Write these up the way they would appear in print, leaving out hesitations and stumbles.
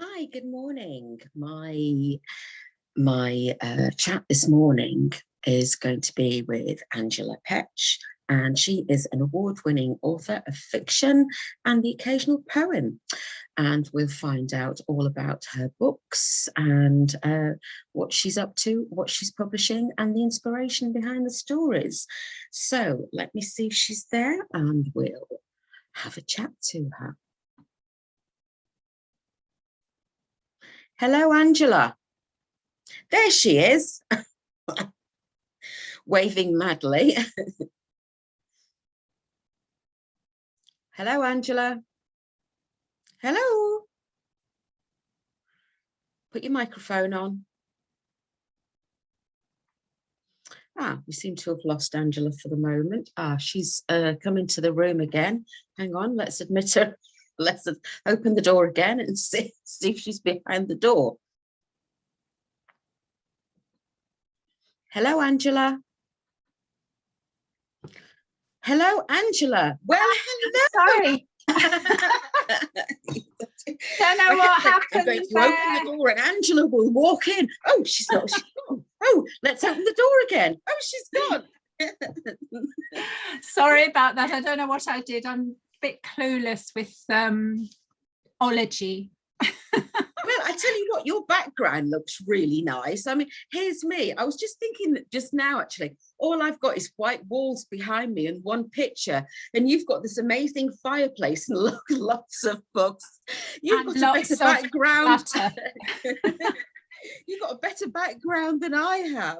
Hi, good morning. My chat this morning is going to be with Angela Petch, and she is an award-winning author of fiction and the occasional poem. And we'll find out all about her books and what she's up to, what she's publishing, and the inspiration behind the stories. So let me see if she's there, and we'll have a chat to her. Hello, Angela. There she is, waving madly. Hello, Angela. Hello. Put your microphone on. We seem to have lost Angela for the moment. She's come into the room again. Hang on, let's admit her. Let's open the door again and see if she's behind the door. Hello, Angela. Hello, Angela. Well, hello. Sorry. Don't know what happened. I'm going to open the door and Angela will walk in. Oh, she's not. She's gone. Oh, let's open the door again. Oh, she's gone. Sorry about that. I don't know what I did. I'm a bit clueless with ology. Well, I tell you what, your background looks really nice. I mean, here's me. I was just thinking that just now, actually, all I've got is white walls behind me and one picture, and you've got this amazing fireplace and lots of books. You've got a better background. You've got a better background than I have.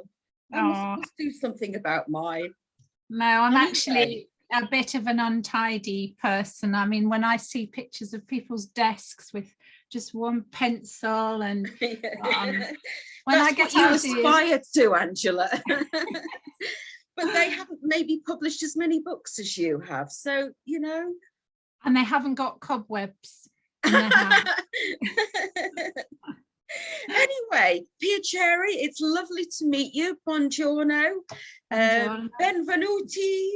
I must do something about mine. No, I'm actually a bit of an untidy person. I mean, when I see pictures of people's desks with just one pencil and when I get what you aspire to, Angela. But they haven't maybe published as many books as you have, so you know. And they haven't got cobwebs in their house. Anyway, Piacere, it's lovely to meet you. Buongiorno. Benvenuti.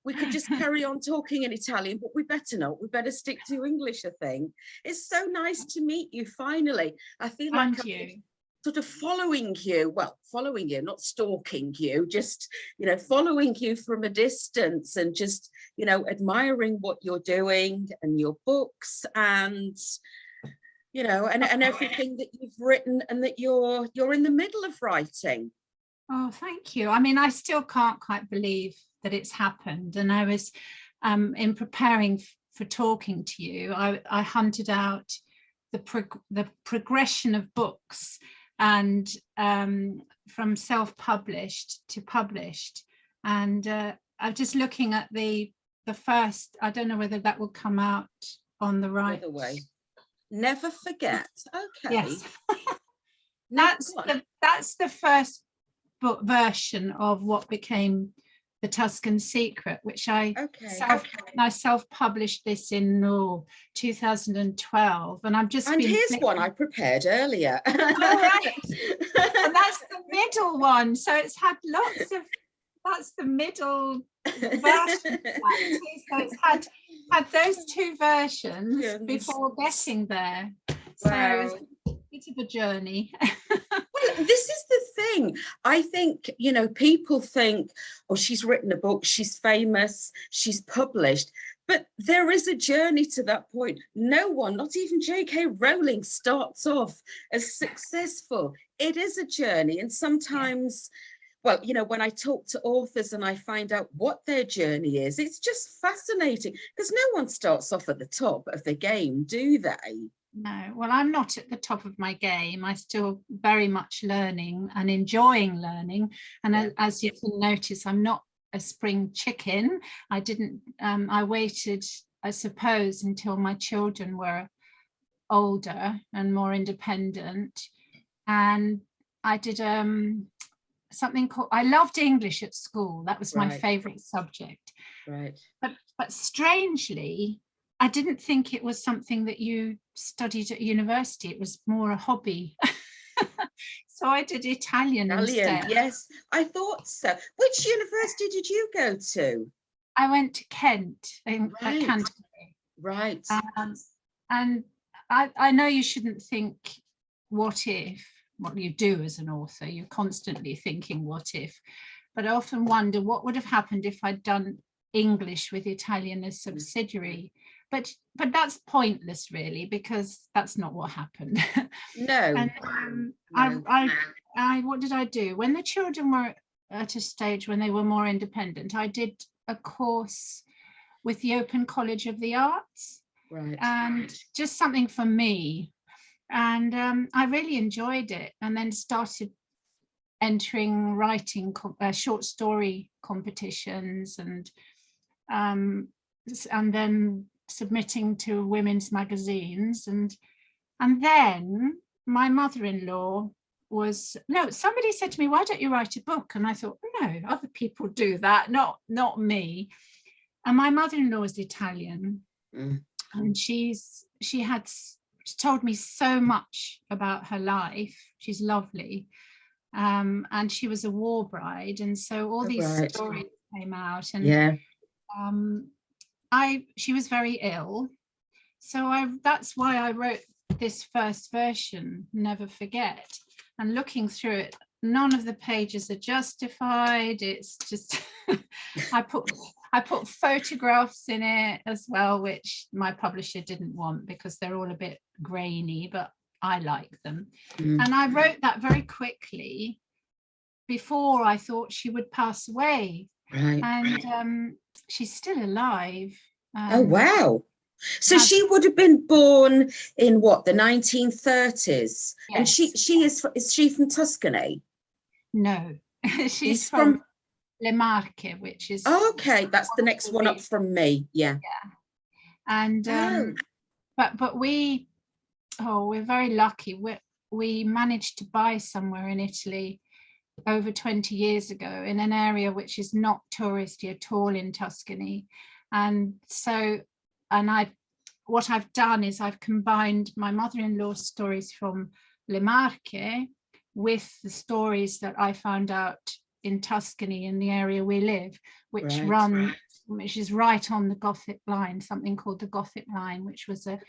We could just carry on talking in Italian, but we better not. We better stick to English, I think. It's so nice to meet you, finally. I feel like I'm sort of following you. Well, following you, not stalking you, just, you know, following you from a distance and just, you know, admiring what you're doing and your books and, you know, and everything that you've written and that you're in the middle of writing. Oh, thank you. I mean, I still can't quite believe that it's happened. And I was in preparing for talking to you, I hunted out the progression of books and from self-published to published. And I'm just looking at the first, I don't know whether that will come out on the right way. Never forget. Okay. Yes. That's the first book version of what became the Tuscan Secret, which I self-published this in 2012, and I'm just. And here's one I prepared earlier. All right. And that's the middle one, so it's had lots of. That's the middle version. So it's had those two versions before getting there. So it's a bit of a journey. Well, this is the thing. I think, you know, people think, oh, she's written a book, she's famous, she's published. But there is a journey to that point. No one, not even J.K. Rowling, starts off as successful. It is a journey. And sometimes, well, you know, when I talk to authors and I find out what their journey is, it's just fascinating because no one starts off at the top of the game, do they? No, well, I'm not at the top of my game. I'm still very much learning and enjoying learning. And as you can notice, I'm not a spring chicken. I waited, I suppose, until my children were older and more independent. And I did something called, I loved English at school. That was my favorite subject. Right. But strangely, I didn't think it was something that you studied at university. It was more a hobby. So I did Italian instead. Yes, I thought so. Which university did you go to? I went to Kent, at Canterbury. Right. And I know you shouldn't think what if, what you do as an author, you're constantly thinking what if, but I often wonder what would have happened if I'd done English with Italian as subsidiary. But that's pointless, really, because that's not what happened. No. And No. I what did I do when the children were at a stage when they were more independent? I did a course with the Open College of the Arts, Right. and just something for me. And I really enjoyed it, and then started entering writing short story competitions, and then submitting to women's magazines, and then my mother-in-law was, no, somebody said to me, why don't you write a book? And I thought, no, other people do that, not me. And my mother-in-law is Italian, and she told me so much about her life. She's lovely, and she was a war bride, and so all these stories came out. And she was very ill, so that's why I wrote this first version, Never Forget. And looking through it, none of the pages are justified. It's just I put photographs in it as well, which my publisher didn't want because they're all a bit grainy, but I like them. And I wrote that very quickly before I thought she would pass away. Right. And she's still alive. Oh, wow. So she would have been born in what, the 1930s? Yes. And is she from Tuscany? No, she's from Le Marche, which is okay. That's the next one up from me. Yeah. And but we're very lucky. We managed to buy somewhere in Italy over 20 years ago in an area which is not touristy at all in Tuscany, and so what I've done is I've combined my mother-in-law's stories from Le Marche with the stories that I found out in Tuscany, in the area we live, which is right on the Gothic line, something called the Gothic line, which was a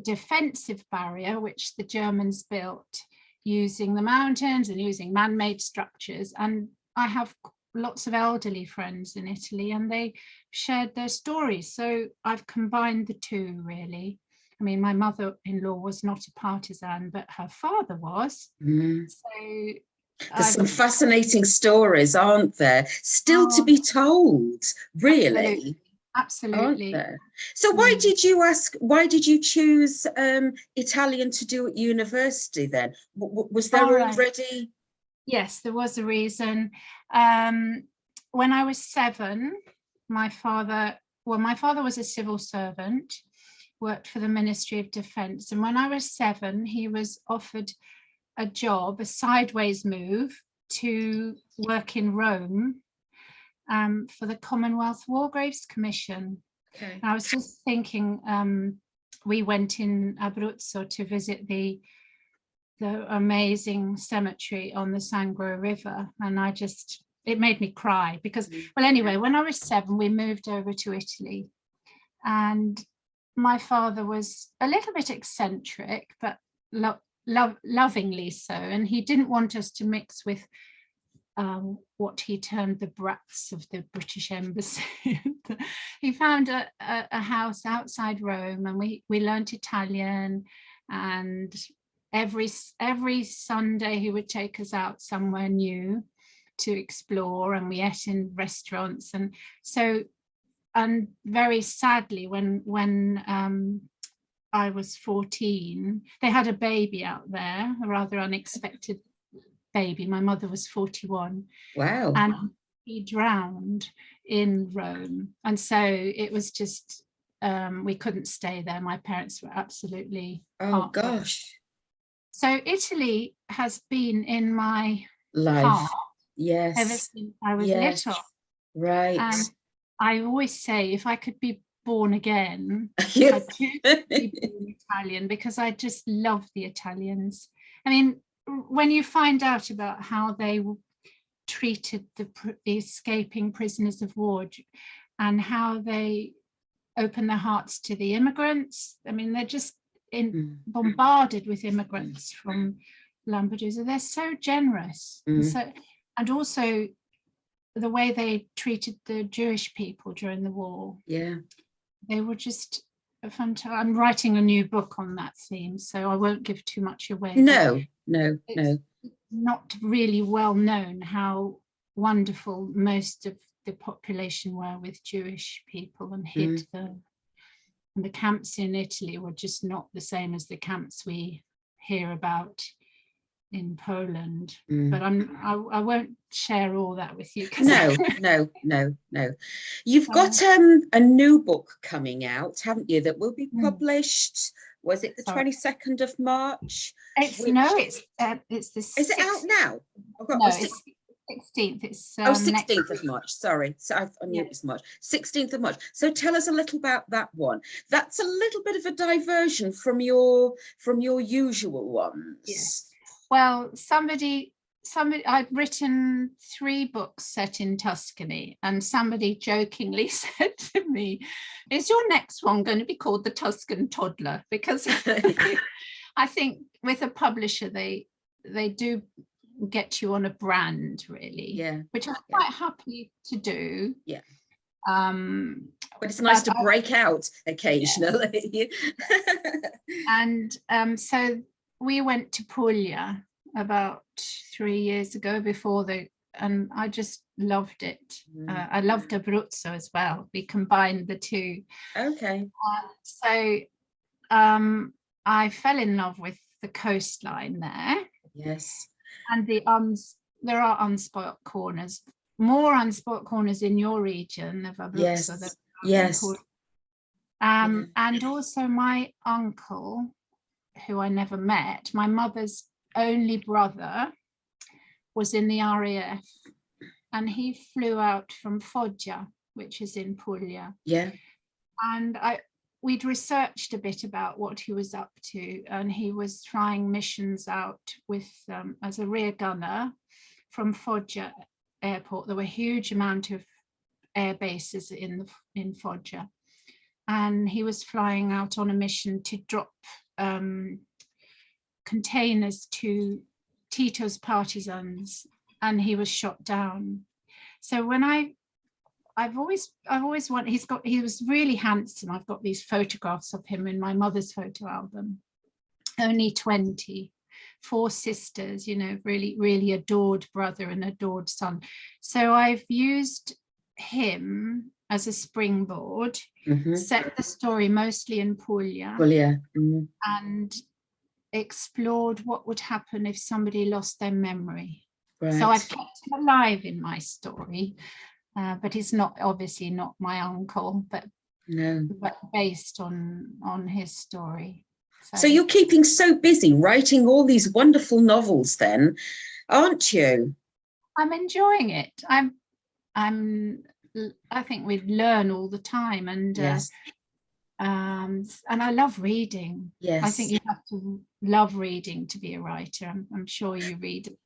defensive barrier which the Germans built using the mountains and using man-made structures. And I have lots of elderly friends in Italy, and they shared their stories, so I've combined the two, really. I mean, my mother-in-law was not a partisan, but her father was. So there's some fascinating stories, aren't there, still to be told, really? Absolutely. So why did you choose Italian to do at university then? Was there already? Yes, there was a reason. When I was 7, my father was a civil servant, worked for the Ministry of Defence. And when I was 7, he was offered a job, a sideways move, to work in Rome for the Commonwealth War Graves Commission. Okay. And I was just thinking, we went in Abruzzo to visit the amazing cemetery on the Sangro River, and it made me cry because, well, anyway, when I was 7, we moved over to Italy, and my father was a little bit eccentric, but lovingly so, and he didn't want us to mix with what he termed the brats of the British Embassy. He found a house outside Rome, and we learnt Italian, and every Sunday he would take us out somewhere new to explore, and we ate in restaurants. And so, and very sadly, when I was 14, they had a baby out there, a rather unexpected baby. My mother was 41. Wow. And he drowned in Rome, and so it was just we couldn't stay there. My parents were absolutely gosh. So Italy has been in my life heart, yes, ever since I was little. Right. And I always say, if I could be born again, I'd choose to be born Italian, because I just love the Italians. I mean, when you find out about how they treated the escaping prisoners of war, and how they open their hearts to the immigrants, I mean, they're just bombarded with immigrants from Lampedusa. They're so generous. And also the way they treated the Jewish people during the war. Yeah. They were just fantastic. I'm writing a new book on that theme, so I won't give too much away. No. Not really well known how wonderful most of the population were with Jewish people, and hid them. And the camps in Italy were just not the same as the camps we hear about in Poland. But I won't share all that with you. No. You've got a new book coming out, haven't you, that will be published? Was it the 22nd of March? It's the Is it out now? It's 16th. It's 16th of March. Sorry, so I knew it was March. 16th of March. So tell us a little about that one. That's a little bit of a diversion from your usual ones. Yes. Well, somebody, I've written 3 books set in Tuscany, and somebody jokingly said to me, "Is your next one going to be called The Tuscan Toddler?" Because I think with a publisher, they do get you on a brand, really, which I'm quite happy to do. But it's nice to break out occasionally. And so we went to Puglia about 3 years ago and I just loved it. I loved Abruzzo as well. We combined the two. Okay. So I fell in love with the coastline there. Yes. And there are unspoilt corners, more unspoilt corners in your region of Abruzzo. Yes. And also my uncle, who I never met, my mother's only brother, was in the RAF, and he flew out from Foggia, which is in Puglia. Yeah. And we'd researched a bit about what he was up to, and he was flying missions out with as a rear gunner from Foggia airport. There were a huge amount of air bases in Foggia, and he was flying out on a mission to drop containers to Tito's partisans, and he was shot down. So when I've always wanted, he was really handsome. I've got these photographs of him in my mother's photo album. Only 20, 4 sisters, really, really adored brother and adored son. So I've used him as a springboard, set the story mostly in Puglia, and explored what would happen if somebody lost their memory. Right. So I've kept him alive in my story. But it's obviously not my uncle, but based on his story. So you're keeping so busy writing all these wonderful novels then, aren't you? I'm enjoying it. I think we learn all the time, and and I love reading. Yes. I think you have to love reading to be a writer. I'm sure you read it.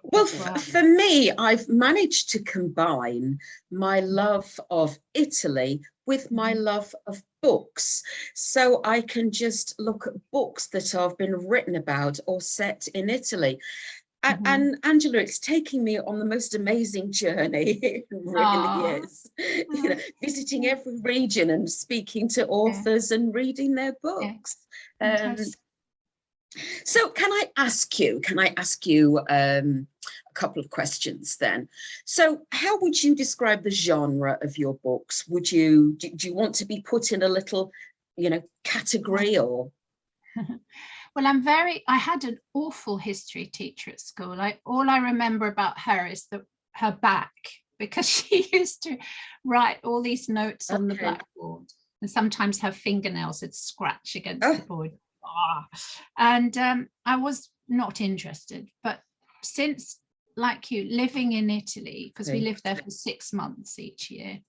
Well, for me, I've managed to combine my love of Italy with my love of books. So I can just look at books that have been written about or set in Italy. And Angela, it's taking me on the most amazing journey. It really is. Visiting every region and speaking to authors and reading their books. So can I ask you a couple of questions then? So how would you describe the genre of your books? Do you want to be put in a little, category or? Well, I had an awful history teacher at school. All I remember about her is her back, because she used to write all these notes on the blackboard, and sometimes her fingernails would scratch against the board. And I was not interested, but since, like you, living in Italy, because we lived there for 6 months each year,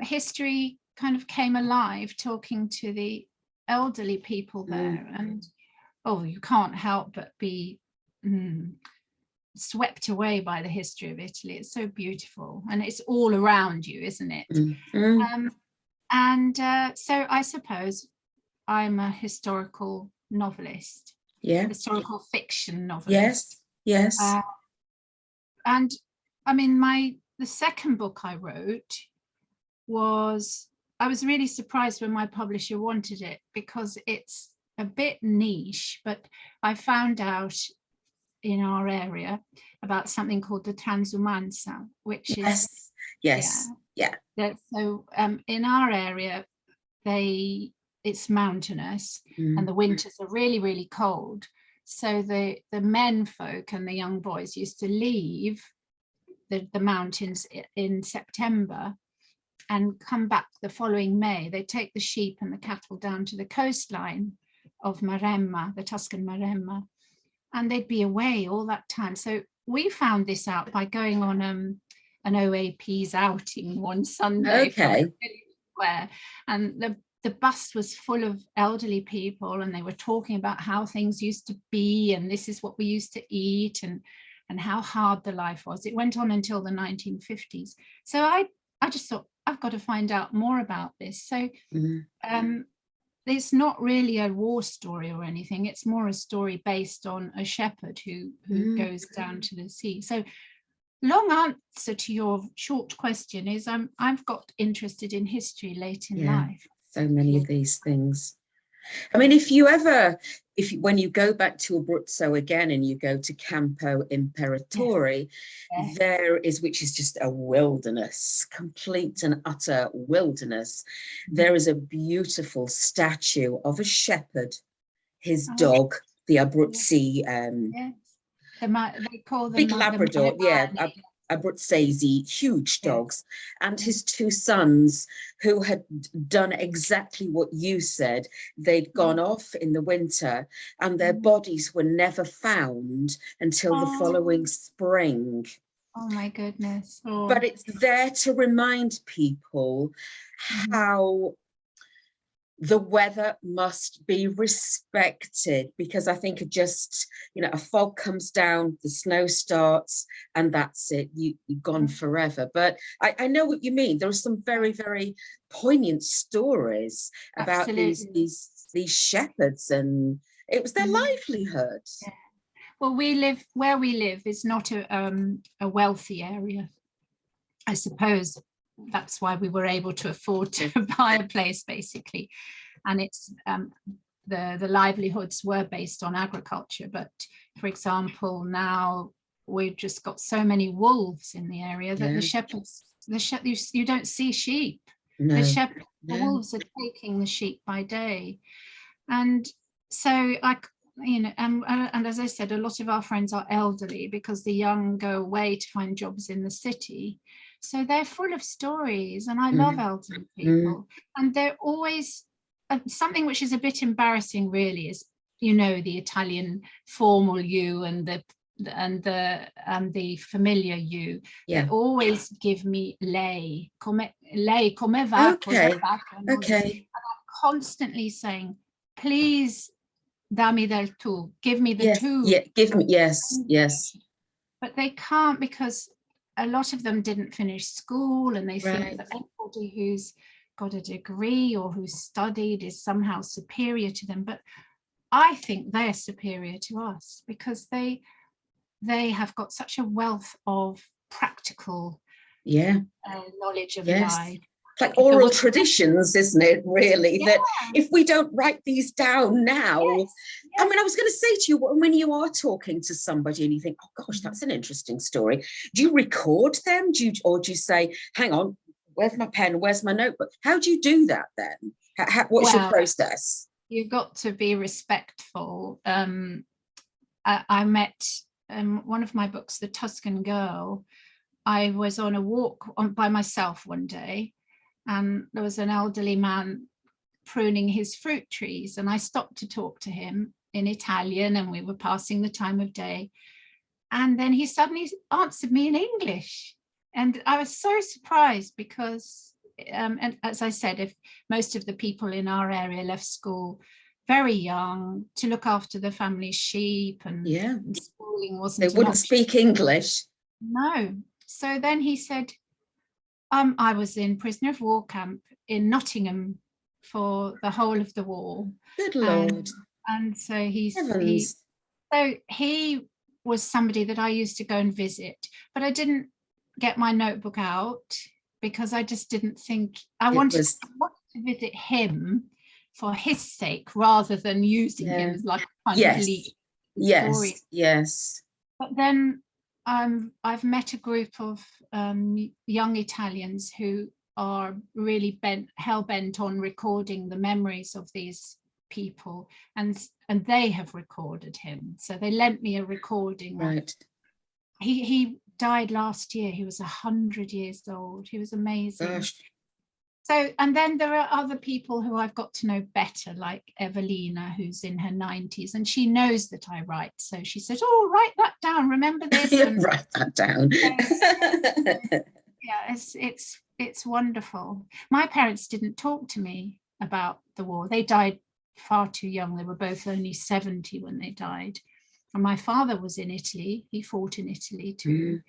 history kind of came alive, talking to the elderly people there, and you can't help but be swept away by the history of Italy. It's so beautiful, and it's all around you, isn't it? So I suppose I'm a historical novelist, Yeah. historical fiction novelist. Yes. Yes. And I mean, the second book I wrote was, I was really surprised when my publisher wanted it, because it's a bit niche, but I found out in our area about something called the transumanza, which is, Yes. Yeah. So in our area, it's mountainous, and the winters are really, really cold. So the men folk and the young boys used to leave the mountains in September and come back the following May. They take the sheep and the cattle down to the coastline of Maremma, the Tuscan Maremma, and they'd be away all that time. So we found this out by going on an OAP's outing one Sunday from the village square, and the bus was full of elderly people, and they were talking about how things used to be, and this is what we used to eat, and how hard the life was. It went on until the 1950s. So I just thought, I've got to find out more about this. So it's not really a war story or anything. It's more a story based on a shepherd who goes down to the sea. So long answer to your short question is I've got interested in history late in life. So many of these things. I mean, when you go back to Abruzzo again and you go to Campo Imperatore, there is, which is just a wilderness, complete and utter wilderness. There is a beautiful statue of a shepherd, his dog, the Abruzzi, they call them big Labrador, Abruzzese, huge dogs, and his two sons, who had done exactly what you said. They'd gone off in the winter, and their bodies were never found until the following spring. Oh my goodness. But it's there to remind people how the weather must be respected, because I think a fog comes down, the snow starts, and that's it, you're gone forever. But I know what you mean. There are some very, very poignant stories about these shepherds, and it was their livelihood. Yeah. Well, where we live is not a wealthy area. I suppose that's why we were able to afford to buy a place, basically. And it's the livelihoods were based on agriculture. But for example, now we've just got so many wolves in the area that the shepherds, you don't see sheep. No. The wolves are taking the sheep by day. And so and as I said, a lot of our friends are elderly because the young go away to find jobs in the city. So they're full of stories, and I love elderly people. And they're always, something which is a bit embarrassing really is, the Italian formal you and the familiar you. They always give me lei, come va, cosa va. And I'm constantly saying, please, dammi del tu, give me the tu. Yeah, give me, yes. But they can't, because a lot of them didn't finish school, and they think that anybody who's got a degree or who's studied is somehow superior to them. But I think they're superior to us, because they have got such a wealth of practical knowledge of life. Like oral traditions, isn't it, really? That if we don't write these down now, I mean, I was going to say to you, when you are talking to somebody and you think, oh gosh, that's an interesting story, do you record them? Or do you say, hang on, where's my pen? Where's my notebook? How do you do that then? What's your process? You've got to be respectful. I met one of my books, The Tuscan Girl. I was on a walk by myself one day, and there was an elderly man pruning his fruit trees, and I stopped to talk to him in Italian, and we were passing the time of day, and then he suddenly answered me in English, and I was so surprised, because and as I said, if most of the people in our area left school very young to look after the family's sheep, and schooling wasn't, they wouldn't speak English. No. So then he said, I was in prisoner of war camp in Nottingham, for the whole of the war. Good Lord. And so he was somebody that I used to go and visit, but I didn't get my notebook out because I just didn't think I wanted to visit him for his sake rather than using him as like a kind of lead story. Yes. But then I've met a group of young Italians who are really hell-bent on recording the memories of these people, and they have recorded him. So they lent me a recording. Right. He died last year. He was 100 years old. He was amazing. Gosh. So, and then there are other people who I've got to know better, like Evelina, who's in her 90s, and she knows that I write. So she says, "Oh, write that down. Remember this." And write that down. Yeah, it's wonderful. My parents didn't talk to me about the war. They died far too young. They were both only 70 when they died. And my father was in Italy. He fought in Italy too.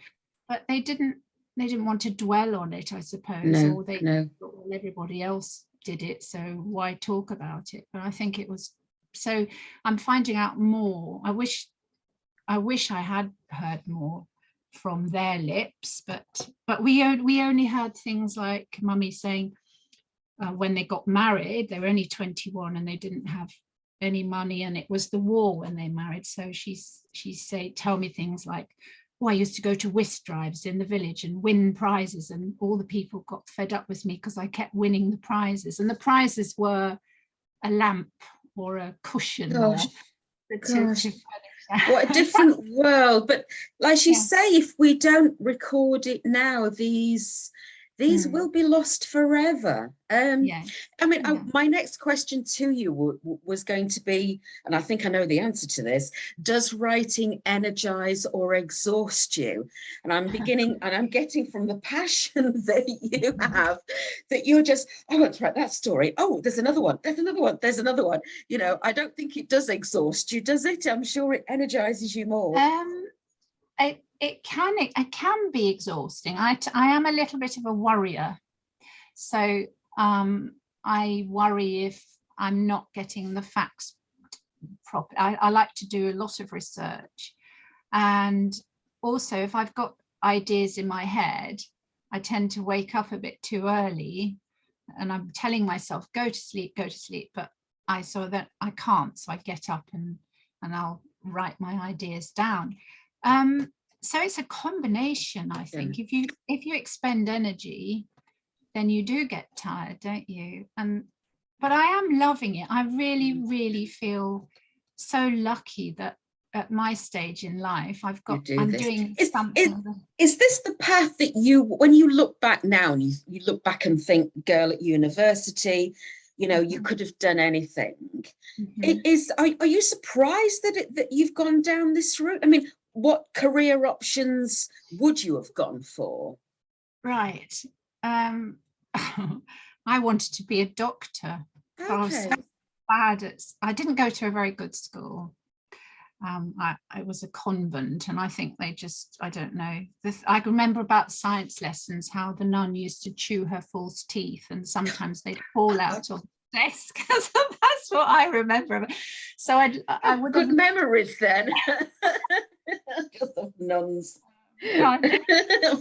But they didn't want to dwell on it, I suppose. Or they thought, well, everybody else did it, so why talk about it? But I think it was, so I'm finding out more. I wish I had heard more from their lips, but we only heard things like Mummy saying when they got married, they were only 21 and they didn't have any money, and it was the war when they married. So she tell me things like, "Oh, I used to go to whist drives in the village and win prizes, and all the people got fed up with me because I kept winning the prizes, and the prizes were a lamp or a cushion." Gosh. To What a different world. But like you say, if we don't record it now, these will be lost forever. I mean, my next question to you was going to be, and I think I know the answer to this: does writing energize or exhaust you? And I'm getting from the passion that you have, that you're just, I want to write that story. Oh, there's another one. There's another one. There's another one. You know, I don't think it does exhaust you, does it? I'm sure it energizes you more. It can be exhausting. I am a little bit of a worrier, so I worry if I'm not getting the facts proper. I like to do a lot of research, and also if I've got ideas in my head, I tend to wake up a bit too early, and I'm telling myself go to sleep, but I saw that I can't, so I get up and I'll write my ideas down. So it's a combination, I think. If you expend energy, then you do get tired, don't you? But I am loving it. I really, really feel so lucky that at my stage in life, I'm doing something. Is this the path that when you look back now and you look back and think, girl at university, you know, you could have done anything. Are you surprised that you've gone down this route? I mean, what career options would you have gone for? Right. I wanted to be a doctor. But I was so bad at, I didn't go to a very good school. I was a convent, and I think they just, I don't know. I remember about science lessons, how the nun used to chew her false teeth, and sometimes they'd fall out of the desk. That's what I remember. So I would good memories then. Just of nuns.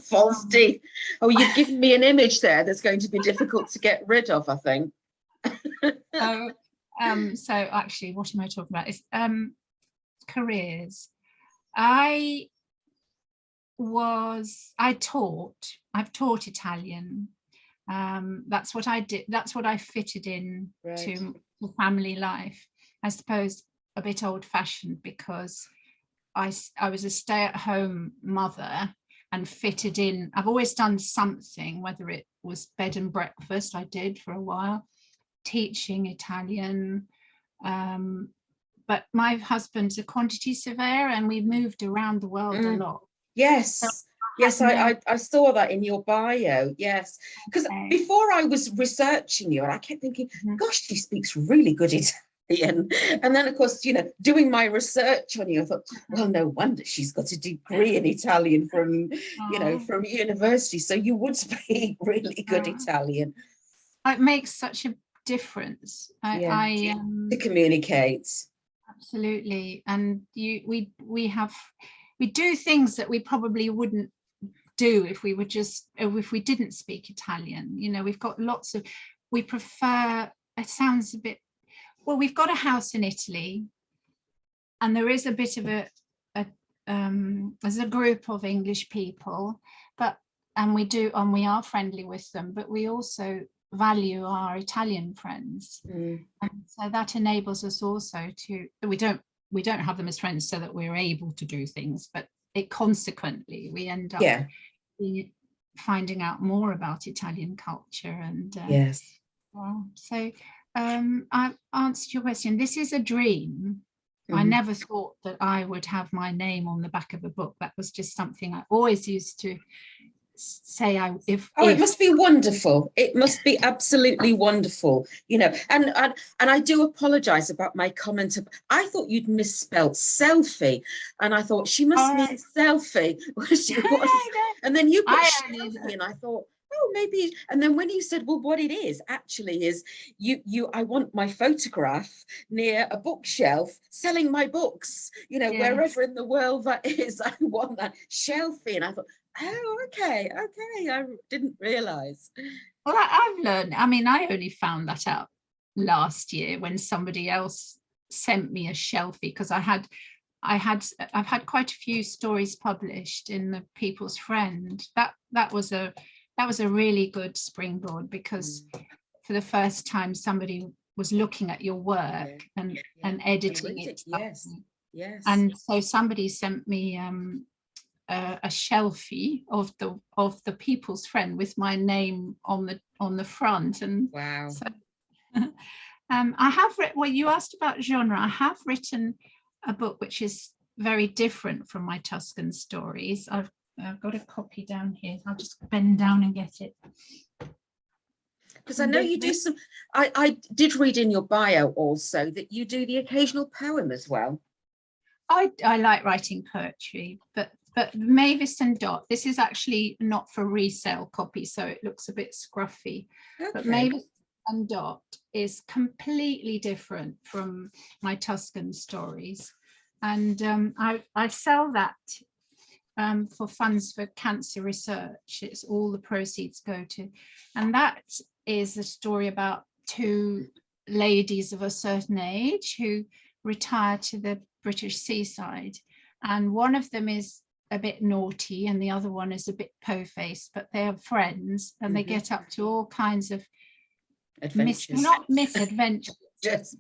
False teeth. Oh, you've given me an image there that's going to be difficult to get rid of, I think. So actually, what am I talking about? Is careers. I've taught Italian. That's what I did. That's what I fitted in to family life. I suppose a bit old-fashioned, because I was a stay-at-home mother and fitted in. I've always done something, whether it was bed and breakfast, I did for a while, teaching Italian. But my husband's a quantity surveyor, and we moved around the world a lot. Yes. So yes, I saw that in your bio. Yes, because before I was researching you, and I kept thinking, gosh, she speaks really good Italian. And then, of course, you know, doing my research on you, I thought, well, no wonder she's got a degree in Italian from, you know, from university. So you would speak really good Italian. It makes such a difference. To communicate. Absolutely. And we do things that we probably wouldn't do if we didn't speak Italian. You know, we've got lots of, we prefer, it sounds a bit, well, we've got a house in Italy, and there is a bit of there's a group of English people, and we are friendly with them, but we also value our Italian friends. And so that enables us also to, we don't have them as friends so that we're able to do things, but consequently we end up finding out more about Italian culture. And yes. So I've answered your question. This is a dream. I never thought that I would have my name on the back of a book. That was just something I always used to say. It must be wonderful. It must be absolutely wonderful, you know. And I do apologize about my comment. I thought you'd misspelled selfie, and I thought she must mean selfie. And then you put selfie, and I thought, oh, maybe. And then when you said, well, what it is actually is I want my photograph near a bookshelf selling my books, you know, wherever in the world that is. I want that shelfie. And I thought, oh, okay, I didn't realize. Well, I've learned, I mean, I only found that out last year when somebody else sent me a shelfie, because I've had quite a few stories published in the People's Friend. That was a really good springboard, because for the first time somebody was looking at your work and editing it. Yes. And so somebody sent me a shelfie of the People's Friend with my name on the front. And wow. So, I have written, well, you asked about genre. I have written a book which is very different from my Tuscan stories. I've got a copy down here. I'll just bend down and get it. Because I know you do some, I did read in your bio also that you do the occasional poem as well. I like writing poetry, but Mavis and Dot, this is actually not for resale copy, so it looks a bit scruffy. Okay. But Mavis and Dot is completely different from my Tuscan stories. And I sell that for funds for cancer research. It's all the proceeds go to. And that is a story about two ladies of a certain age who retire to the British seaside. And one of them is a bit naughty and the other one is a bit po-faced, but they are friends, and they get up to all kinds of adventures. Not misadventures. Just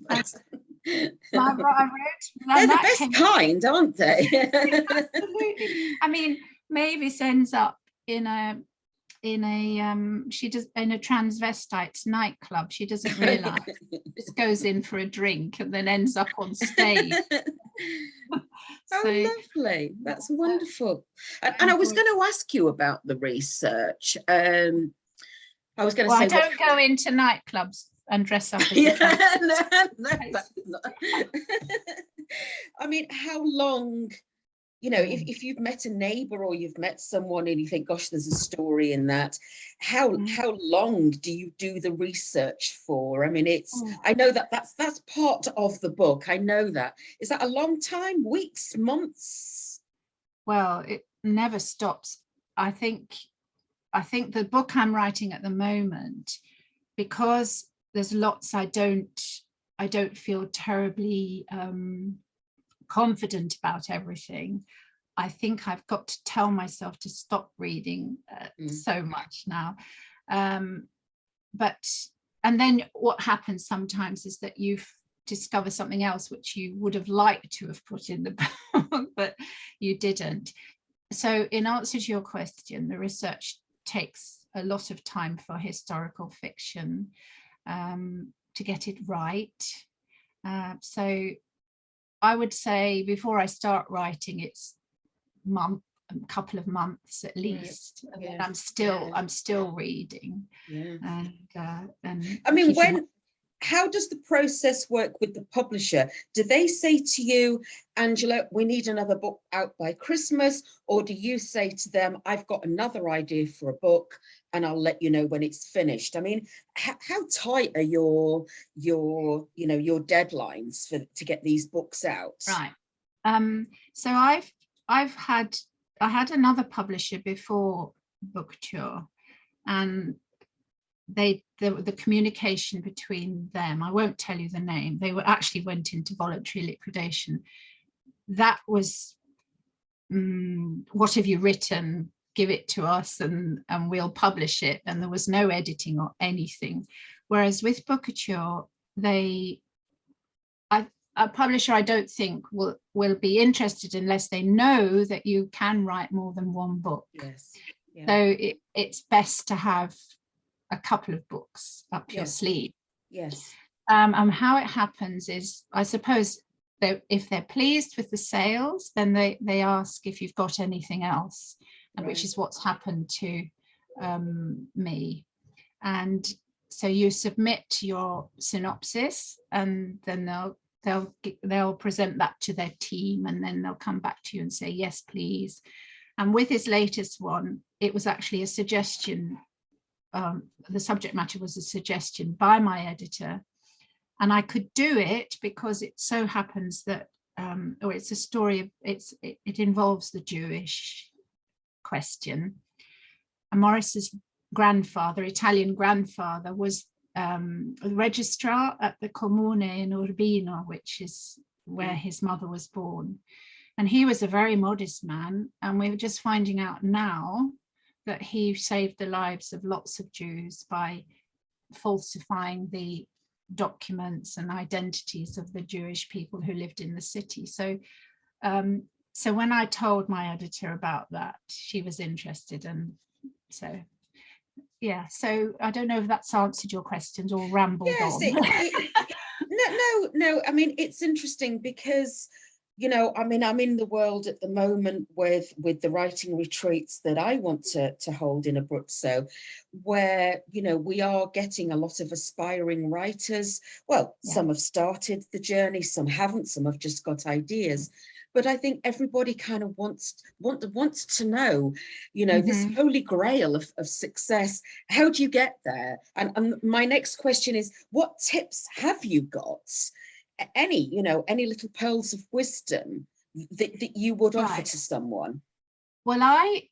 they're the best kind, aren't they? Absolutely. I mean, Mavis ends up in a transvestite nightclub. She doesn't realize. Just goes in for a drink and then ends up on stage. So, lovely. That's wonderful. And I was going to ask you about the research. I was going to say, I don't go into nightclubs and dress up as I mean, how long, you know, if you've met a neighbor or you've met someone and you think, gosh, there's a story in that, how long do you do the research for? I mean, I know that's part of the book. I know that. Is that a long time? Weeks, months? Well, it never stops. I think the book I'm writing at the moment, because there's lots I don't feel terribly confident about everything. I think I've got to tell myself to stop reading so much now. And then what happens sometimes is that you discover something else which you would have liked to have put in the book, but you didn't. So in answer to your question, the research takes a lot of time for historical fiction to get it right. So I would say before I start writing, it's a couple of months at least. And I'm still reading. And I mean, how does the process work with the publisher? Do they say to you, Angela, we need another book out by Christmas? Or do you say to them, I've got another idea for a book and I'll let you know when it's finished. I mean, how tight are your deadlines to get these books out? Right. So I had another publisher before Booktour, and the communication between them, I won't tell you the name, they actually went into voluntary liquidation. That was, what have you written? Give it to us and we'll publish it. And there was no editing or anything. Whereas with Booktour, a publisher, I don't think will be interested unless they know that you can write more than one book. Yes. Yeah. So it's best to have a couple of books up your sleeve. Yes. And how it happens is, I suppose, if they're pleased with the sales, then they ask if you've got anything else, and which is what's happened to me. And so you submit your synopsis, and then they'll present that to their team, and then they'll come back to you and say, yes, please. And with his latest one, it was actually a suggestion. The subject matter was a suggestion by my editor, and I could do it because it so happens that, or it's a story of, it involves the Jewish question. And Morris's grandfather, Italian grandfather, was a registrar at the Comune in Urbino, which is where his mother was born. And he was a very modest man, and we're just finding out now that he saved the lives of lots of Jews by falsifying the documents and identities of the Jewish people who lived in the city. So so when I told my editor about that, she was interested. And so yeah, so I don't know if that's answered your questions or rambled on. No, I mean, it's interesting because, I mean, I'm in the world at the moment with the writing retreats that I want to hold in Abruzzo, where, we are getting a lot of aspiring writers. Well, some have started the journey, some haven't, some have just got ideas. But I think everybody kind of wants to know, this holy grail of success. How do you get there? And my next question is, what tips have you got? Any little pearls of wisdom that you would offer to someone? Well, I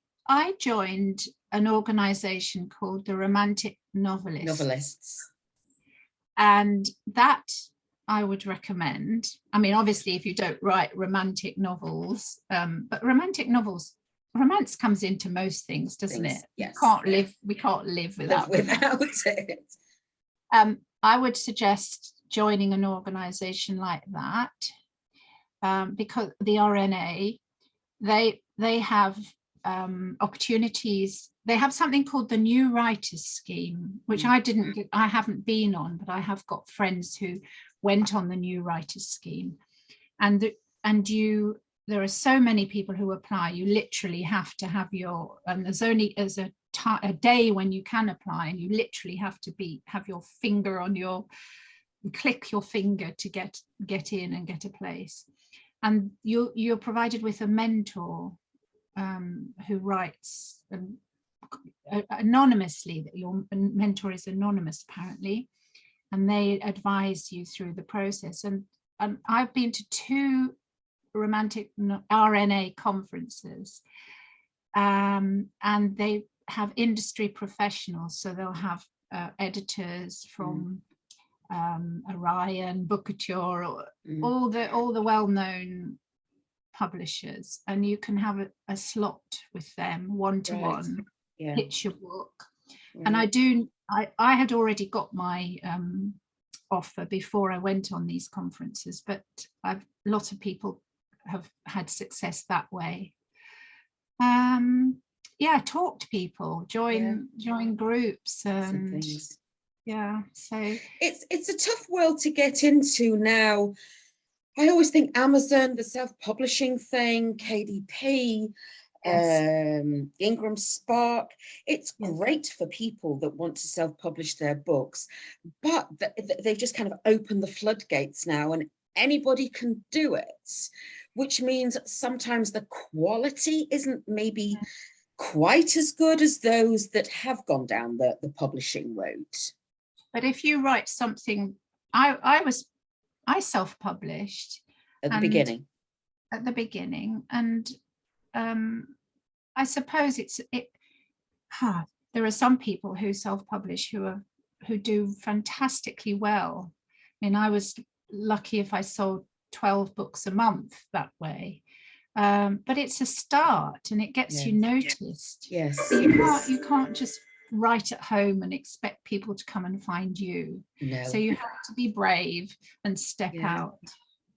joined an organization called the Romantic Novelists. And that I would recommend. I mean, obviously, if you don't write romantic novels, but romance comes into most things, doesn't it? Yes. We can't live without it. I would suggest joining an organization like that, because the RNA, they have opportunities. They have something called the New Writers Scheme, which I haven't been on, but I have got friends who went on the New Writers Scheme. And there are so many people who apply. You literally have to have there's only a day when you can apply, and you literally have to have your finger on click your finger to get in and get a place. And you're provided with a mentor who writes anonymously. That your mentor is anonymous, apparently, and they advise you through the process. And I've been to 2 romantic RNA conferences, and they have industry professionals, so they'll have editors from Orion, Booktour, all the well-known publishers, and you can have a slot with them one-to-one, pitch your book. And I had already got my offer before I went on these conferences, but a lot of people have had success that way. Talk to people, join groups, and so it's a tough world to get into now. I always think Amazon, the self-publishing thing, KDP, Ingram Spark, it's great for people that want to self-publish their books, but they've just kind of opened the floodgates now, and anybody can do it, which means sometimes the quality isn't maybe quite as good as those that have gone down the publishing route. But if you write something, I self-published At the and beginning. at the beginning, and I suppose there are some people who self-publish who do fantastically well. I mean, I was lucky if I sold 12 books a month that way. But it's a start and it gets you noticed. Yes. So you can't just write at home and expect people to come and find you. No. So you have to be brave and step out.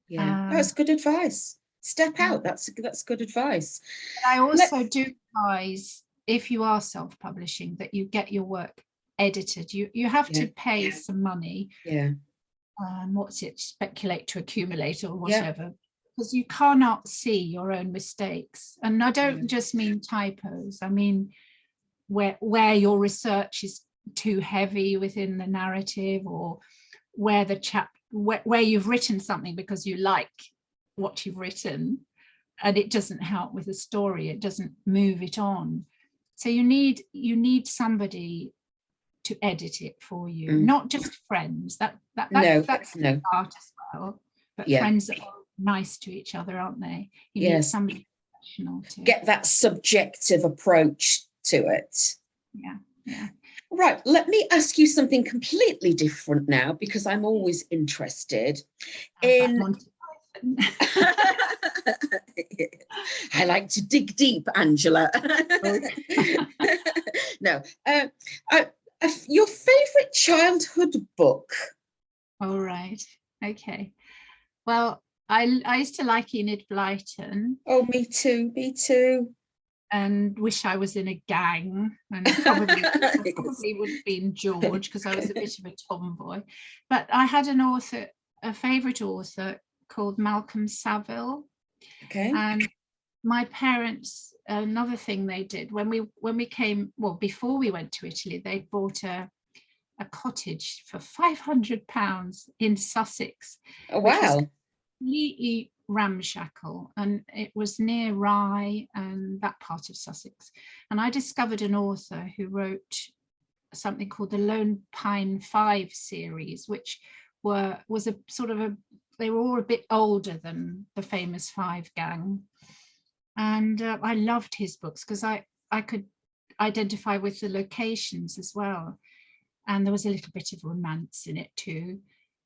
Yeah, that's good advice. Step out. That's good advice. But I also do advise, if you are self-publishing, that you get your work edited. You have to pay some money. Yeah. What's it? Speculate to accumulate or whatever. Because you cannot see your own mistakes. And I don't just mean typos. I mean where your research is too heavy within the narrative, or where where you've written something because you like what you've written and it doesn't help with the story, it doesn't move it on. So you need somebody to edit it for you, not just friends. That's the part as well. But friends that are nice to each other, aren't they? You need somebody professional to get that subjective approach to it. Yeah. Right, let me ask you something completely different now, because I'm always interested in I like to dig deep, Angela. No, your favorite childhood book? All right, okay. Well, I used to like Enid Blyton. Oh, me too. And wish I was in a gang, and probably would have been George, because I was a bit of a tomboy. But I had a favorite author called Malcolm Saville. Okay. And my parents, another thing they did when we came, well, before we went to Italy, they bought a cottage for £500 in Sussex. Oh, wow. Completely ramshackle, and it was near Rye and that part of Sussex. And I discovered an author who wrote something called the Lone Pine 5 series, which was a sort of they were all a bit older than the famous Five gang. And I loved his books because I could identify with the locations as well. And there was a little bit of romance in it too.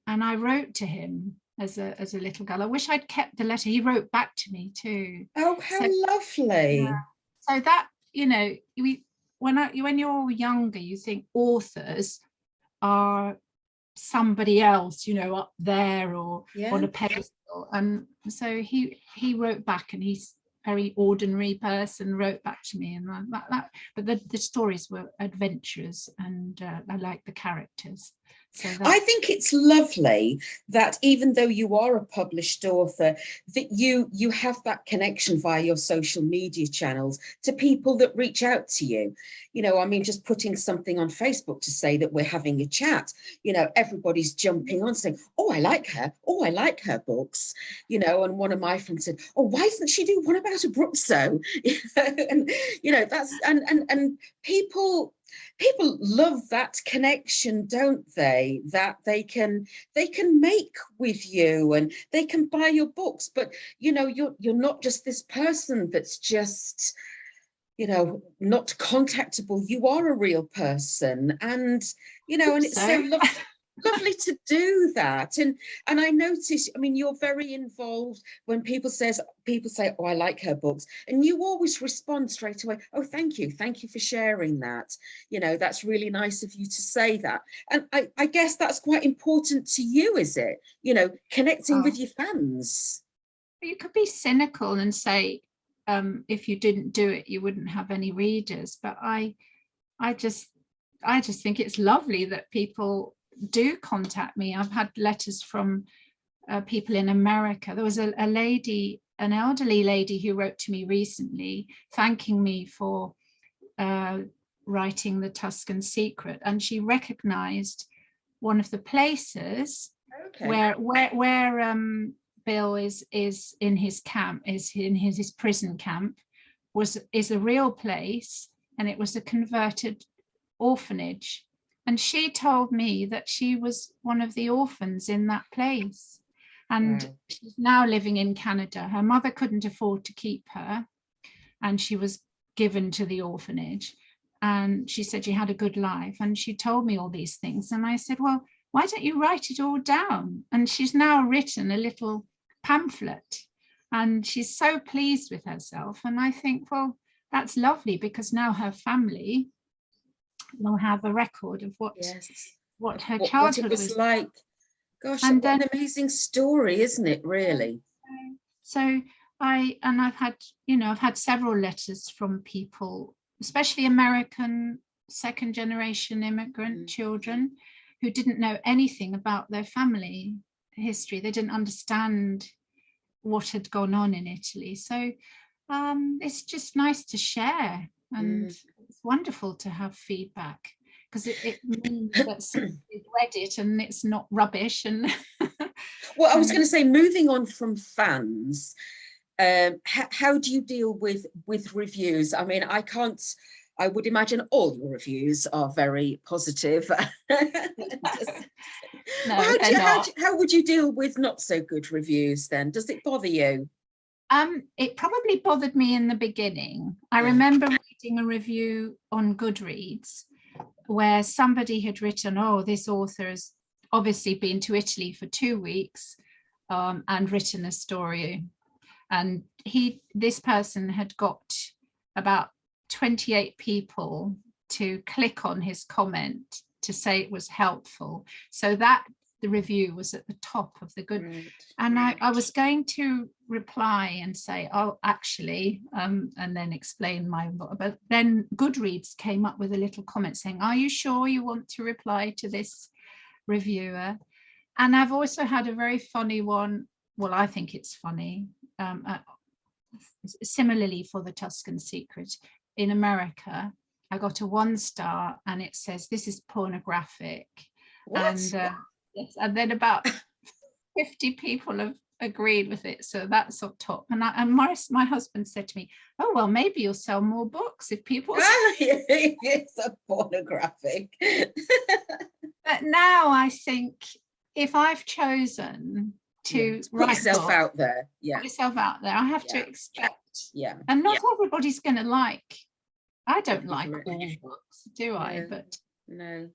And I wrote to him as a little girl. I wish I'd kept the letter. He wrote back to me too. Oh, how lovely. So that, when you're younger, you think authors are somebody else, up there or on a pedestal. And so he wrote back, and he's a very ordinary person, wrote back to me, and but the stories were adventurous, and I like the characters. So I think it's lovely that even though you are a published author, that you have that connection via your social media channels to people that reach out to you. I mean, just putting something on Facebook to say that we're having a chat, everybody's jumping on saying, oh, I like her. Oh, I like her books. And one of my friends said, oh, why doesn't she do one about a Brookso? And, that's, and people love that connection, don't they? That they can make with you, and they can buy your books, but you're not just this person that's just not contactable. You are a real person, and and it's so lovely to do that. And I notice, I mean, you're very involved when people say, oh, I like her books, and you always respond straight away. Oh, thank you for sharing that. That's really nice of you to say that. And I guess that's quite important to you, is it? Connecting with your fans. You could be cynical and say, if you didn't do it, you wouldn't have any readers. But I just think it's lovely that people do contact me. I've had letters from people in America. There was a lady, an elderly lady, who wrote to me recently thanking me for writing the Tuscan Secret, and she recognized one of the places where Bill is in his camp, is in his prison camp, is a real place, and it was a converted orphanage. And she told me that she was one of the orphans in that place. And Wow. she's now living in Canada. Her mother couldn't afford to keep her, and she was given to the orphanage. And she said she had a good life. And she told me all these things. And I said, well, why don't you write it all down? And she's now written a little pamphlet, and she's so pleased with herself. And I think, well, that's lovely, because now her family will have a record of what Yes. her What childhood it was was like. Gosh, and what then an amazing story, isn't it, really? so I've had several letters from people, especially American second generation immigrant children, who didn't know anything about their family history. They didn't understand what had gone on in Italy. So it's just nice to share, and it's wonderful to have feedback, because it means that somebody read it and it's not rubbish. And well, I was going to say, moving on from fans, how do you deal with reviews? I mean, I would imagine all your reviews are very positive. No, how would you deal with not so good reviews then? Does it bother you? It probably bothered me in the beginning. I remember reading a review on Goodreads where somebody had written, oh, this author has obviously been to Italy for 2 weeks and written a story. And this person had got about 28 people to click on his comment to say it was helpful. So that the review was at the top of the good. Right. And I was going to reply and say, oh, actually, and then explain but then Goodreads came up with a little comment saying, are you sure you want to reply to this reviewer? And I've also had a very funny one. Well, I think it's funny. Similarly for the Tuscan Secret in America, I got a 1 star, and it says this is pornographic. What? And yes, and then about 50 people have agreed with it, so that's up top. And my husband said to me, oh well, maybe you'll sell more books if people it's a pornographic. But now I think if I've chosen to put yourself out there, put yourself out there, I have to expect, and not everybody's going to like. I don't like all books, do I? But no,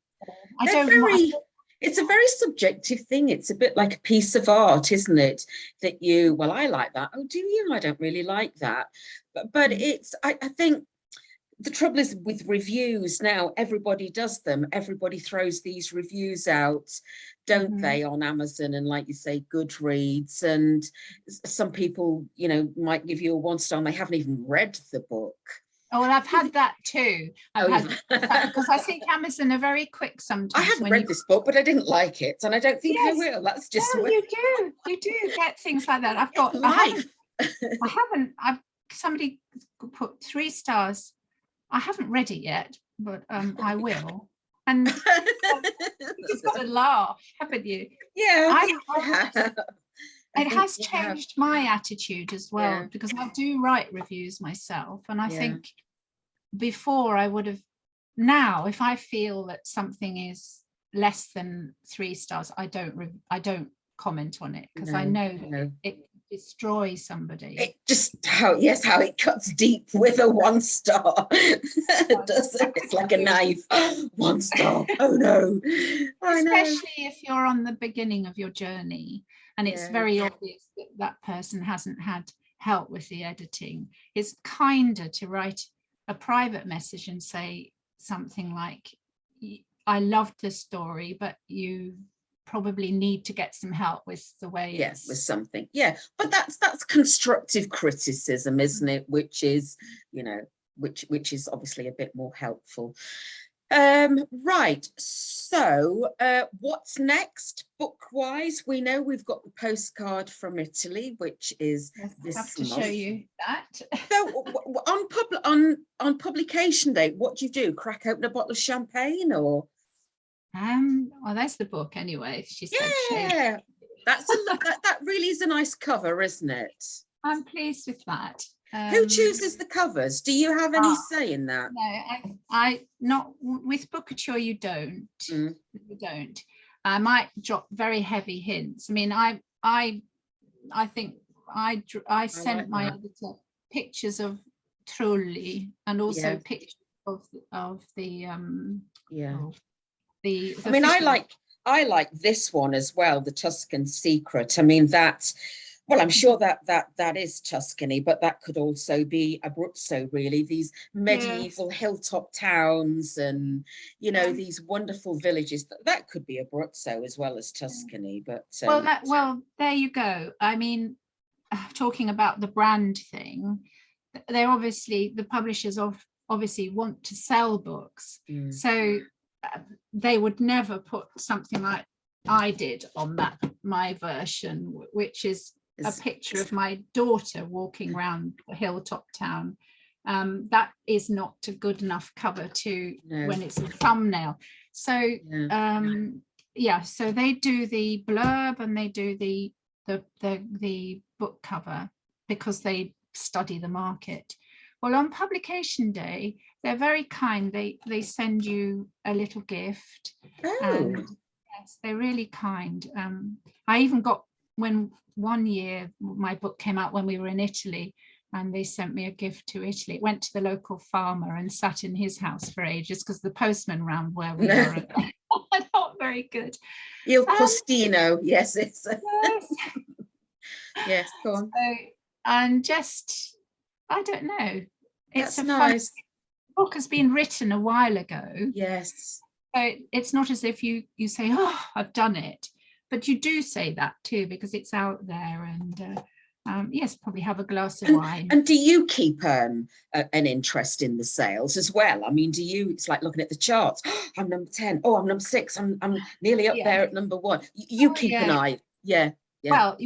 I don't. It's a very subjective thing. It's a bit like a piece of art, isn't it? That well, I like that. Oh, do you? I don't really like that. But it's, I think the trouble is with reviews now, everybody does them. Everybody throws these reviews out, don't they, on Amazon and, like you say, Goodreads. And some people, might give you a 1 star and they haven't even read the book. Oh, well, I've had that too. Because I think Amazon are very quick sometimes. I haven't read this book, but I didn't like it, and I don't think I will. That's just you do get things like that. Somebody put 3 stars. I haven't read it yet, but I will. And you've got to laugh, haven't you? Yeah, it has changed my attitude as well, because I do write reviews myself, and I think before I would have. Now, if I feel that something is less than 3 stars, I don't comment on it, because I know that it destroys somebody. It just how it cuts deep with a 1 star. It's like a knife. 1 star. Oh no. Especially if you're on the beginning of your journey and it's very obvious that that person hasn't had help with the editing. It's kinder to write a private message and say something like, I loved this story, but you probably need to get some help with the way with something. But that's constructive criticism, isn't it? Which is, which is obviously a bit more helpful. Right, so what's next book wise? We know we've got the Postcard from Italy, which is this month. I have to show you that. So on publication day, what do you do? Crack open a bottle of champagne, or well, that's the book anyway. She said that really is a nice cover, isn't it? I'm pleased with that. Who chooses the covers? Do you have any say in that? No, I not with Bookouture. You don't. Mm. You don't. I might drop very heavy hints. I mean, I think I sent like my that. editor pictures of Trulli and also Yeah. pictures of the Yeah. the I mean, fishing. I like this one as well, the Tuscan Secret. I mean, well, I'm sure that is Tuscany, but that could also be Abruzzo, really. These medieval hilltop towns and, you know, these wonderful villages. That could be Abruzzo as well as Tuscany. But well, there you go. I mean, talking about the brand thing, they're obviously, the publishers obviously want to sell books. So they would never put something like I did on my version, which is a picture of my daughter walking around a hilltop town. That is not a good enough cover when it's a thumbnail. So so they do the blurb and they do the book cover because they study the market. Well, on publication day, they're very kind. They send you a little gift. And yes, they're really kind. I even got, when one year my book came out when we were in Italy, and they sent me a gift to Italy. It went to the local farmer and sat in his house for ages because the postman round where we are not very good. Il postino, yes, it's yes, go on. So, and just, I don't know. That's nice. The book has been written a while ago. Yes. So it's not as if you say, oh, I've done it, but you do say that too because it's out there. And yes, probably have a glass of wine. And do you keep an interest in the sales as well? I mean, it's like looking at the charts. Oh, I'm number 10. Oh, I'm number 6. I'm nearly up there at number 1. You keep an eye. Yeah. Well,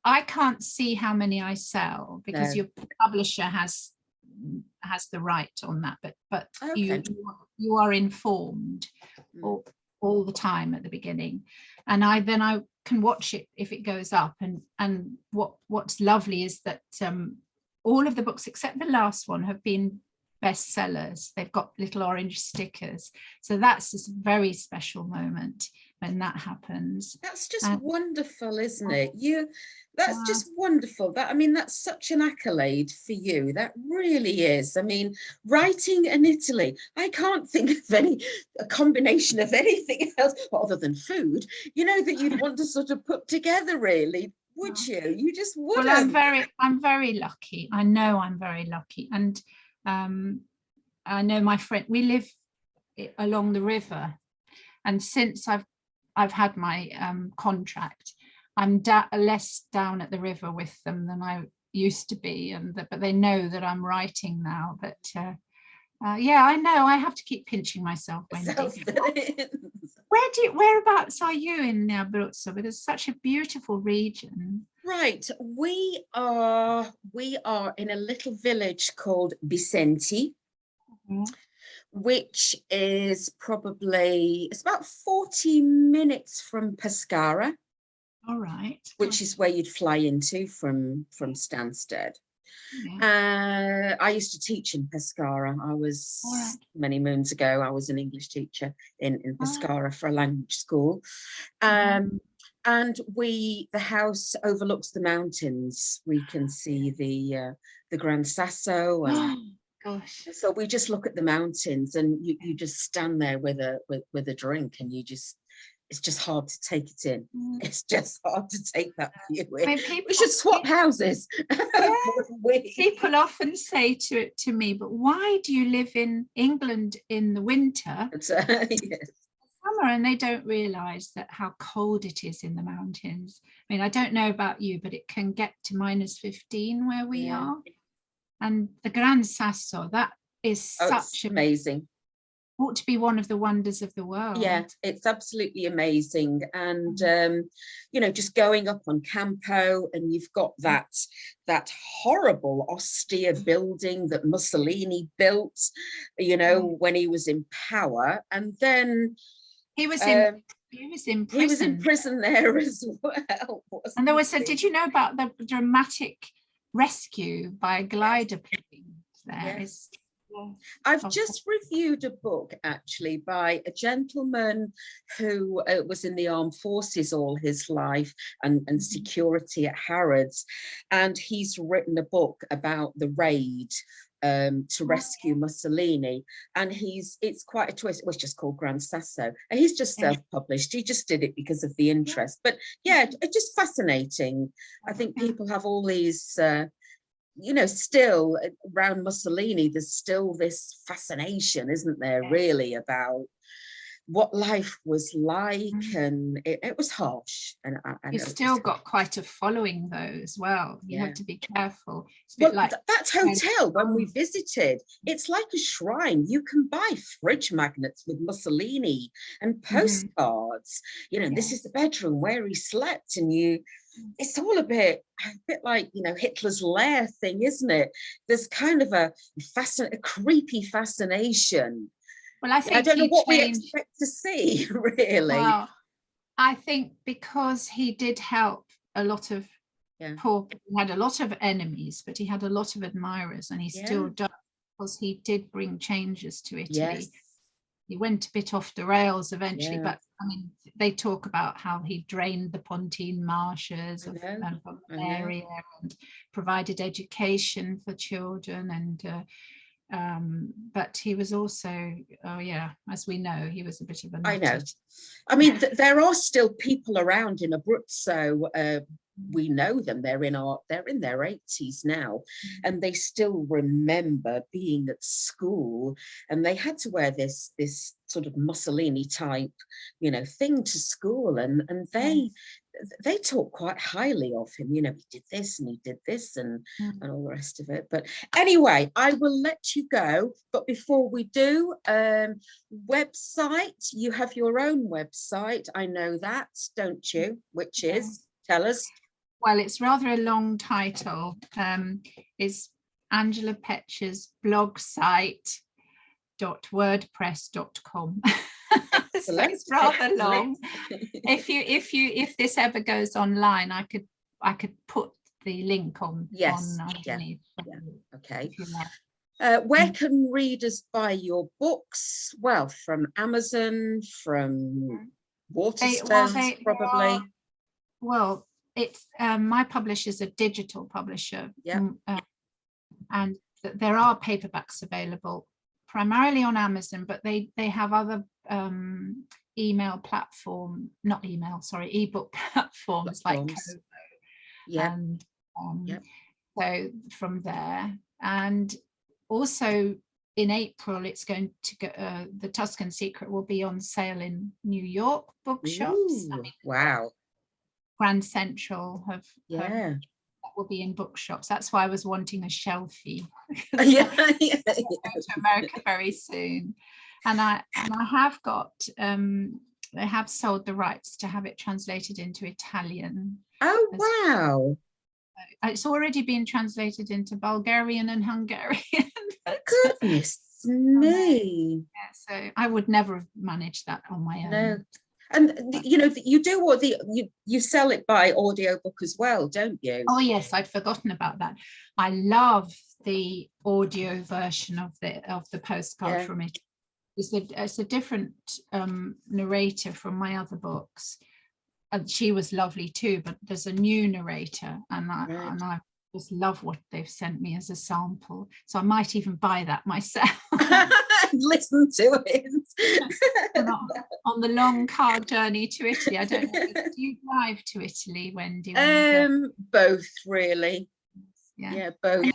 I can't see how many I sell because your publisher has the right on that, but you are informed all the time at the beginning, and I can watch it if it goes up. And what's lovely is that all of the books except the last one have been bestsellers. They've got little orange stickers, so that's a very special moment when that happens. That's just wonderful, isn't it? That's just wonderful. I mean, that's such an accolade for you. That really is. I mean, writing in Italy, I can't think of a combination of anything else other than food, you know, that you'd want to sort of put together, really, would you? You just wouldn't. Well, I'm very lucky. I know I'm very lucky. And I know my friend, we live along the river, and since I've had my contract, I'm less down at the river with them than I used to be, but they know that I'm writing now. But I know I have to keep pinching myself, Wendy. Whereabouts are you in Abruzzo? Because it's such a beautiful region. Right, we are in a little village called Vicenti, which is it's about 40 minutes from Pescara. All right. Which is where you'd fly into from Stansted. I used to teach in Pescara. I was many moons ago. I was an English teacher in Pescara for a language school. And the house overlooks the mountains. We can see the Gran Sasso, and gosh. So we just look at the mountains, and you just stand there with a drink, and it's just hard to take it in. It's just hard to take that view in. I mean, we should swap houses. People often say to me, but why do you live in England in the winter? Yes. Summer, and they don't realise that how cold it is in the mountains. I mean, I don't know about you, but it can get to -15 where we are. And the Gran Sasso, that is amazing. Ought to be one of the wonders of the world. Yeah, it's absolutely amazing. And just going up on Campo, and you've got that horrible austere building that Mussolini built, when he was in power. And then he was in prison. He was in prison there as well. And there was did you know about the dramatic rescue by a glider plane there. Yes. I've Oh, just reviewed a book actually by a gentleman who was in the armed forces all his life and security at Harrods, and he's written a book about the raid to rescue Mussolini, and it's quite a twist. It was just called Gran Sasso, and he's just self-published. He just did it because of the interest, but yeah, it's just fascinating. I think people have all these you know, still around Mussolini, there's still this fascination, isn't there, really, about what life was like, and it was harsh. And you've still got quite a following though as well. You have to be careful. It's a well, bit like that hotel when we visited, it's like a shrine. You can buy fridge magnets with Mussolini and postcards. You know, this is the bedroom where he slept, and it's all a bit like, you know, Hitler's lair thing, isn't it? There's kind of a creepy fascination. Well, I think I don't know what we expect to see, really. Well, I think because he did help a lot of poor, he had a lot of enemies, but he had a lot of admirers, and he still does, because he did bring changes to Italy. Yes. He went a bit off the rails eventually, but I mean, they talk about how he drained the Pontine marshes of the area and provided education for children, and but he was also, as we know, he was a bit of a nutty. I know. I mean, there are still people around in Abruzzo. We know them. They're in their 80s now, and they still remember being at school, and they had to wear this sort of Mussolini type, you know, thing to school, and they talk quite highly of him. You know, he did this and he did this and all the rest of it. But anyway, I will let you go. But before we do, website, you have your own website. I know that, don't you? Which is, tell us. Well, it's rather a long title. It's Angela Petch's blog site .wordpress.com. So it's rather long. If this ever goes online, I could put the link on. Underneath. Okay. Where can readers buy your books? Well, from Amazon, from Waterstones, probably. Well, it's my publisher's a digital publisher, and there are paperbacks available primarily on Amazon, but they have other ebook platforms like Kobo. And so from there, and also in April it's going to go, the Tuscan Secret will be on sale in New York bookshops. I mean, wow. Grand Central have that will be in bookshops. That's why I was wanting a shelfie. I'm going to America very soon, and I have got they have sold the rights to have it translated into Italian. Oh wow! It's already been translated into Bulgarian and Hungarian. Goodness me! So I would never have managed that on my own. No. And you know, you do what you sell it by audiobook as well, don't you? Oh yes, I'd forgotten about that. I love the audio version of the postcard from it. It's a different narrator from my other books, and she was lovely too. But there's a new narrator, and I just love what they've sent me as a sample. So I might even buy that myself. Listen to it on the long car journey to Italy. I don't know, do you drive to Italy, Wendy? Both really. Both.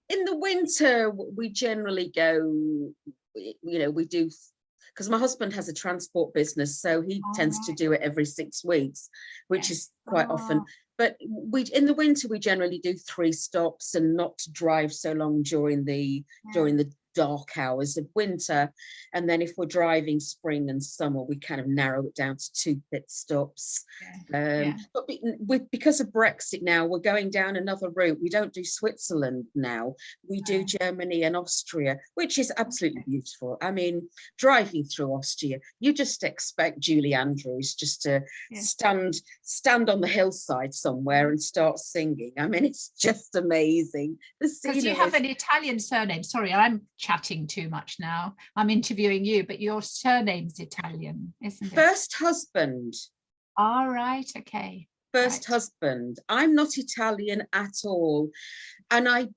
In the winter we generally go, you know, we do, because my husband has a transport business, so he tends to do it every 6 weeks, which is quite often. But in the winter we generally do 3 stops, and not to drive so long during the dark hours of winter. And then if we're driving spring and summer, we kind of narrow it down to 2 pit stops. But because of Brexit now, we're going down another route. We don't do Switzerland now. We do Germany and Austria, which is absolutely beautiful. I mean, driving through Austria, you just expect Julie Andrews just to stand on the hillside somewhere and start singing. I mean, it's just amazing. Because you have an Italian surname. Sorry, I'm chatting too much now. I'm interviewing you, but your surname's Italian, isn't it? First husband. All right, okay. First husband. I'm not Italian at all. And I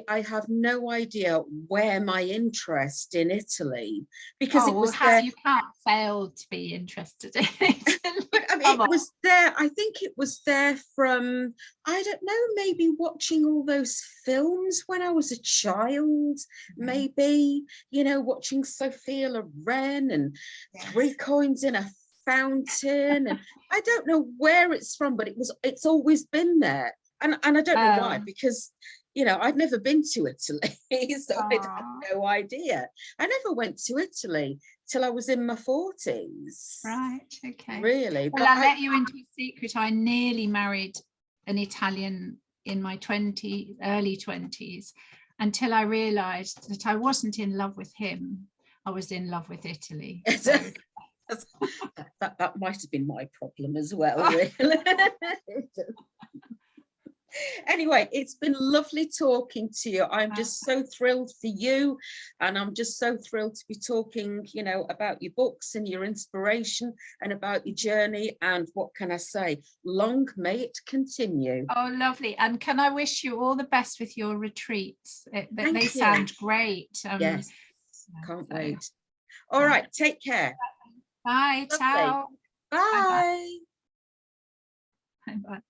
have no idea where my interest in Italy, because you can't fail to be interested in Italy. I mean, it was there. I think it was there from, I don't know, maybe watching all those films when I was a child, maybe, you know, watching Sophia Loren and Three Coins in a Fountain. And I don't know where it's from, but it's always been there. And I don't know why, because, you know, I'd never been to Italy, so I had no idea. I never went to Italy till I was in my 40s. Right, okay. Really? Well, I'll let you into a secret. I nearly married an Italian in my early 20s, until I realised that I wasn't in love with him. I was in love with Italy. So. that might have been my problem as well, really. Anyway, it's been lovely talking to you. I'm just so thrilled for you, and I'm just so thrilled to be talking, you know, about your books and your inspiration and about your journey. And what can I say? Long may it continue. Oh, lovely. And can I wish you all the best with your retreats? They sound great. Yes, can't wait. All right, take care. Bye. Ciao. Bye. Bye. Bye.